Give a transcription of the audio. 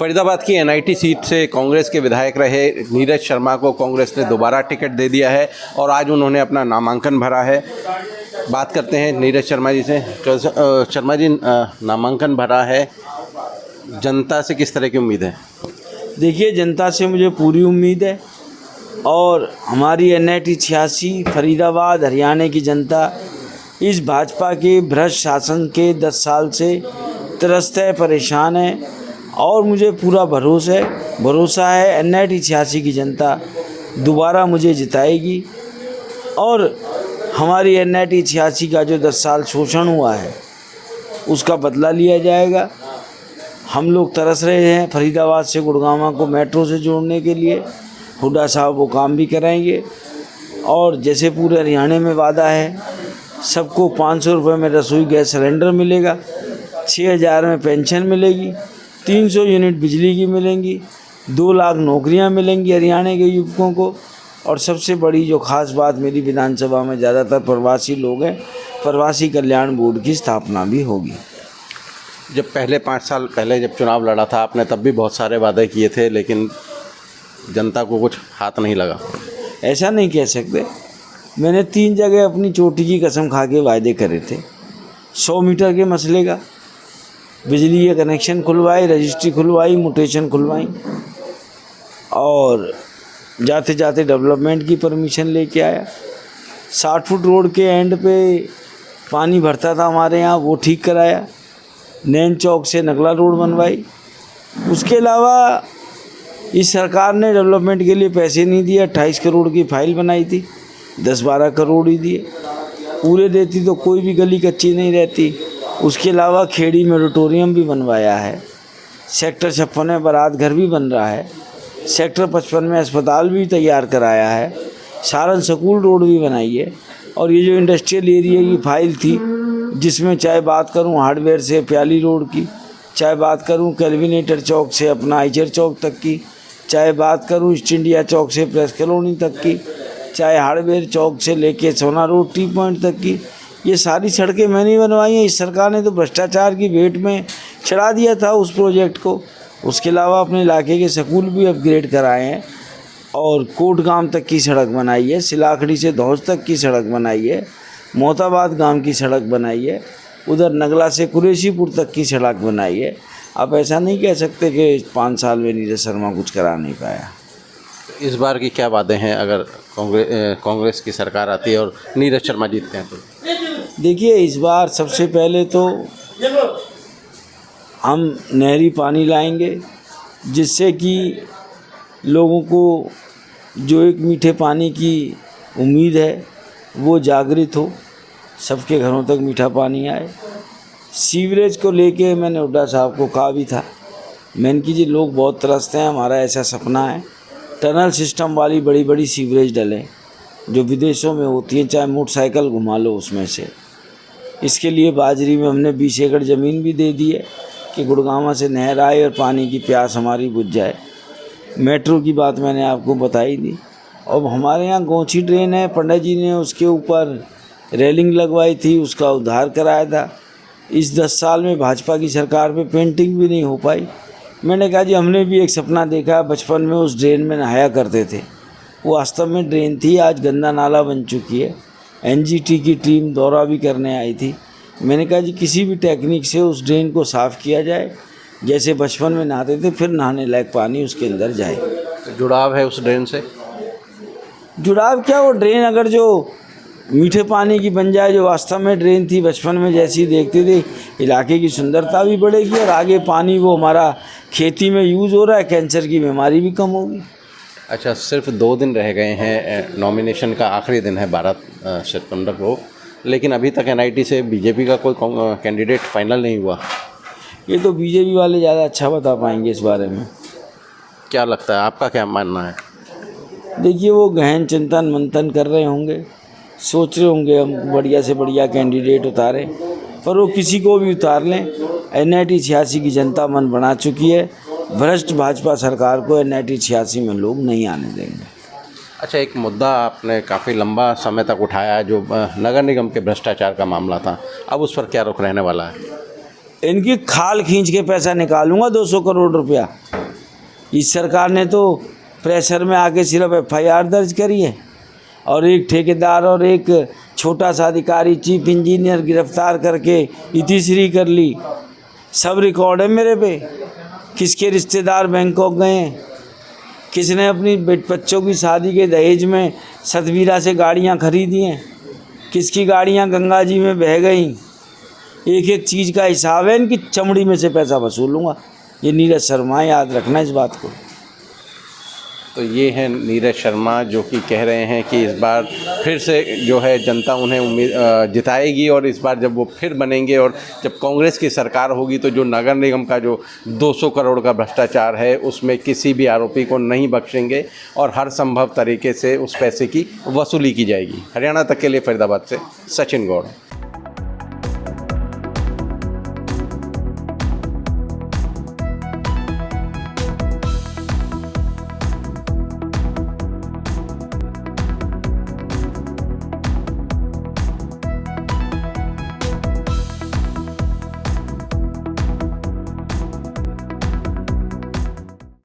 फरीदाबाद की NIT seat से कांग्रेस के विधायक रहे नीरज शर्मा को कांग्रेस ने दोबारा टिकट दे दिया है और आज उन्होंने अपना नामांकन भरा है। बात करते हैं नीरज शर्मा जी से। शर्मा जी, नामांकन भरा है, जनता से किस तरह की उम्मीद है? देखिए, जनता से मुझे पूरी उम्मीद है और हमारी एनआईटी 86 फरीदाबाद हरियाणा की जनता इस भाजपा के भ्रष्ट शासन के 10 साल से त्रस्त है, परेशान है और मुझे पूरा भरोसा है एनआईटी 86 की जनता दोबारा मुझे जिताएगी और हमारी एनआईटी 86 का जो 10 साल शोषण हुआ है उसका बदला लिया जाएगा। हम लोग तरस रहे हैं फरीदाबाद से गुड़गांव को मेट्रो से जोड़ने के लिए। हुड्डा साहब वो काम भी कराएंगे और जैसे पूरे हरियाणा में वादा है, सबको 500 रुपये में रसोई गैस सिलेंडर मिलेगा, 6000 में पेंशन मिलेगी, 300 यूनिट बिजली की मिलेंगी, 2 लाख नौकरियां मिलेंगी हरियाणा के युवकों को। और सबसे बड़ी जो ख़ास बात, मेरी विधानसभा में ज़्यादातर प्रवासी लोग हैं, प्रवासी कल्याण बोर्ड की स्थापना भी होगी। जब पहले 5 साल पहले जब चुनाव लड़ा था आपने, तब भी बहुत सारे वादे किए थे, लेकिन जनता को कुछ हाथ नहीं लगा। ऐसा नहीं कह सकते। मैंने 3 जगह अपनी चोटी की कसम खा के वायदे करे थे। 100 मीटर के मसले का बिजली के कनेक्शन खुलवाई, रजिस्ट्री खुलवाई, म्यूटेशन खुलवाई और जाते जाते डेवलपमेंट की परमिशन लेके आया। 60 फुट रोड के एंड पे पानी भरता था हमारे यहाँ, वो ठीक कराया। नैन चौक से नगला रोड बनवाई। उसके अलावा इस सरकार ने डेवलपमेंट के लिए पैसे नहीं दिए। 28 करोड़ की फाइल बनाई थी, 10-12 करोड़ ही दिए। पूरे देती तो कोई भी गली कच्ची नहीं रहती। उसके अलावा खेड़ी में ऑडिटोरियम भी बनवाया है। सेक्टर 56 में बारात घर भी बन रहा है। सेक्टर 55 में अस्पताल भी तैयार कराया है। सारन स्कूल रोड भी बनाई है। और ये जो इंडस्ट्रियल एरिया की फाइल थी, जिसमें चाहे बात करूं हार्डवेयर से प्याली रोड की, चाहे बात करूं कैलविनेटर चौक से अपना आइचर चौक तक की, चाहे बात करूं ईस्ट इंडिया चौक से प्रेस कॉलोनी तक की, चाहे हार्डवेयर चौक से लेके सोना रोड टी पॉइंट तक की, ये सारी सड़कें मैंने बनवाई हैं। इस सरकार ने तो भ्रष्टाचार की भेंट में चढ़ा दिया था उस प्रोजेक्ट को। उसके अलावा अपने इलाके के स्कूल भी अपग्रेड कराए हैं और कोटगांव तक की सड़क बनाई है, सिलाखड़ी से धौज तक की सड़क बनाई है, मोहताबाद गांव की सड़क बनाई है, उधर नगला से कुरेशीपुर तक की सड़क बनाई है। आप ऐसा नहीं कह सकते कि 5 साल में नीरज शर्मा कुछ करा नहीं पाया। इस बार की क्या वादे हैं अगर कांग्रेस की सरकार आती है और नीरज शर्मा जीतते हैं तो? देखिए, इस बार सबसे पहले तो हम नहरी पानी लाएंगे, जिससे कि लोगों को जो एक मीठे पानी की उम्मीद है वो जागृत हो, सबके घरों तक मीठा पानी आए। सीवरेज को लेके मैंने हुड्डा साहब को कहा भी था, मैंने कि जी लोग बहुत त्रस्त हैं, हमारा ऐसा सपना है टनल सिस्टम वाली बड़ी बड़ी सीवरेज डलें जो विदेशों में होती हैं, चाहे मोटरसाइकिल घुमा लो उसमें से। इसके लिए बाजरी में हमने 20 एकड़ ज़मीन भी दे दी है कि गुड़गांव से नहर आए और पानी की प्यास हमारी बुझ जाए। मेट्रो की बात मैंने आपको बताई दी। और हमारे यहाँ गोंची ड्रेन है, पंडित जी ने उसके ऊपर रेलिंग लगवाई थी, उसका उद्धार कराया था। इस 10 साल में भाजपा की सरकार में पेंटिंग भी नहीं हो पाई। मैंने कहा जी हमने भी एक सपना देखा, बचपन में उस ड्रेन में नहाया करते थे, वो वास्तव में ड्रेन थी, आज गंदा नाला बन चुकी है। एनजीटी की टीम दौरा भी करने आई थी। मैंने कहा जी किसी भी टेक्निक से उस ड्रेन को साफ़ किया जाए, जैसे बचपन में नहाते थे, फिर नहाने लायक पानी उसके अंदर जाए। जुड़ाव है उस ड्रेन से? जुड़ाव क्या, वो ड्रेन अगर जो मीठे पानी की बन जाए, जो वास्तव में ड्रेन थी बचपन में जैसी देखते थे, इलाके की सुंदरता भी बढ़ेगी और आगे पानी वो हमारा खेती में यूज़ हो रहा है, कैंसर की बीमारी भी कम होगी। अच्छा, सिर्फ 2 दिन रह गए हैं, नॉमिनेशन का आखिरी दिन है 12 सितंबर को, लेकिन अभी तक एनआईटी से बीजेपी का कोई कैंडिडेट फाइनल नहीं हुआ। ये तो बीजेपी वाले ज़्यादा अच्छा बता पाएंगे इस बारे में। क्या लगता है, आपका क्या मानना है? देखिए, वो गहन चिंतन मंथन कर रहे होंगे, सोच रहे होंगे हम बढ़िया से बढ़िया कैंडिडेट उतारें, पर वो किसी को भी उतार लें, एनआईटी 86 की जनता मन बना चुकी है। भ्रष्ट भाजपा सरकार को एनआईटी 86 में लोग नहीं आने देंगे। अच्छा, एक मुद्दा आपने काफ़ी लंबा समय तक उठाया जो नगर निगम के भ्रष्टाचार का मामला था, अब उस पर क्या रुख रहने वाला है? इनकी खाल खींच के पैसा निकालूंगा 200 करोड़ रुपया। इस सरकार ने तो प्रेशर में आके सिर्फ FIR दर्ज करी है और एक ठेकेदार और एक छोटा सा अधिकारी चीफ इंजीनियर गिरफ्तार करके इतिश्री कर ली। सब रिकॉर्ड है मेरे पे। किसके रिश्तेदार बैंकॉक गए हैं, किसने अपनी बच्चों की शादी के दहेज में सतवीरा से गाड़ियां खरीदी हैं, किसकी गाड़ियां गंगा जी में बह गई। एक एक चीज़ का हिसाब है, इनकी चमड़ी में से पैसा वसूलूंगा। ये नीरज शर्मा है, याद रखना इस बात को। तो ये हैं नीरज शर्मा जो कि कह रहे हैं कि इस बार फिर से जो है जनता उन्हें जिताएगी और इस बार जब वो फिर बनेंगे और जब कांग्रेस की सरकार होगी तो जो नगर निगम का जो 200 करोड़ का भ्रष्टाचार है उसमें किसी भी आरोपी को नहीं बख्शेंगे और हर संभव तरीके से उस पैसे की वसूली की जाएगी। हरियाणा तक के लिए फरीदाबाद से सचिन गौड़।